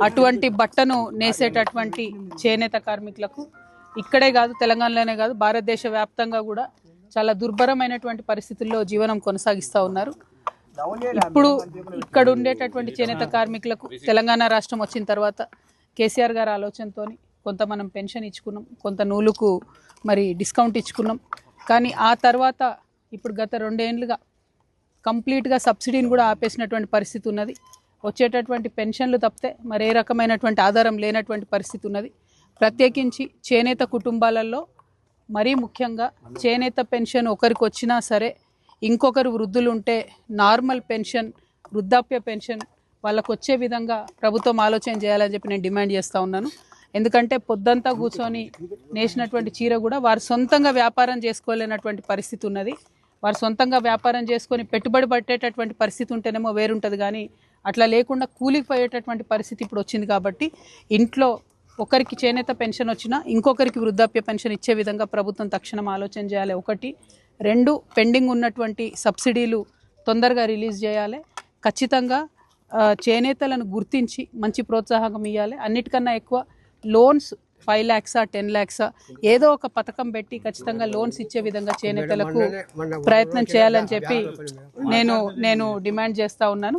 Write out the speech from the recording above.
అటువంటి బట్టను నేసేటటువంటి చేనేత కార్మికులకు ఇక్కడే కాదు, తెలంగాణలోనే కాదు, భారతదేశ వ్యాప్తంగా కూడా చాలా దుర్భరమైనటువంటి పరిస్థితుల్లో జీవనం కొనసాగిస్తూ ఉన్నారు. ఇప్పుడు ఇక్కడ ఉండేటటువంటి చేనేత కార్మికులకు తెలంగాణ రాష్ట్రం వచ్చిన తర్వాత కేసీఆర్ గారి ఆలోచనతో కొంత మనం పెన్షన్ ఇచ్చుకున్నాం, కొంత నూలుకు మరి డిస్కౌంట్ ఇచ్చుకున్నాం. కానీ ఆ తర్వాత ఇప్పుడు గత 2 ఏళ్ళుగా కంప్లీట్గా సబ్సిడీని కూడా ఆపేసినటువంటి పరిస్థితి ఉన్నది. వచ్చేటటువంటి పెన్షన్లు తప్పితే మరే రకమైనటువంటి ఆధారం లేనటువంటి పరిస్థితి ఉన్నది. ప్రత్యేకించి చేనేత కుటుంబాలలో మరీ ముఖ్యంగా చేనేత పెన్షన్ ఒకరికి వచ్చినా సరే ఇంకొకరు వృద్ధులు ఉంటే నార్మల్ పెన్షన్, వృద్ధాప్య పెన్షన్ వాళ్ళకు వచ్చే విధంగా ప్రభుత్వం ఆలోచన చేయాలని చెప్పి నేను డిమాండ్ చేస్తూ ఉన్నాను. ఎందుకంటే పొద్దంతా కూర్చొని నేసినటువంటి చీర కూడా వారు సొంతంగా వ్యాపారం చేసుకోలేనటువంటి పరిస్థితి ఉన్నది. వారు సొంతంగా వ్యాపారం చేసుకొని పెట్టుబడి పట్టేటటువంటి పరిస్థితి ఉంటేనేమో వేరుంటుంది, కానీ అట్లా లేకుండా కూలికి పోయేటటువంటి పరిస్థితి ఇప్పుడు వచ్చింది. కాబట్టి ఇంట్లో ఒకరికి చేనేత పెన్షన్ వచ్చినా ఇంకొకరికి వృద్ధాప్య పెన్షన్ ఇచ్చే విధంగా ప్రభుత్వం తక్షణం ఆలోచన చేయాలి. 1, 2 పెండింగ్ ఉన్నటువంటి సబ్సిడీలు తొందరగా రిలీజ్ చేయాలి. ఖచ్చితంగా చేనేతలను గుర్తించి మంచి ప్రోత్సాహం ఇవ్వాలి. అన్నిటికన్నా ఎక్కువ లోన్స్ 5 lakhs 10 lakhs ఏదో ఒక పథకం పెట్టి ఖచ్చితంగా లోన్స్ ఇచ్చే విధంగా చేనేతలకు ప్రయత్నం చేయాలని చెప్పి నేను డిమాండ్ చేస్తూ ఉన్నాను.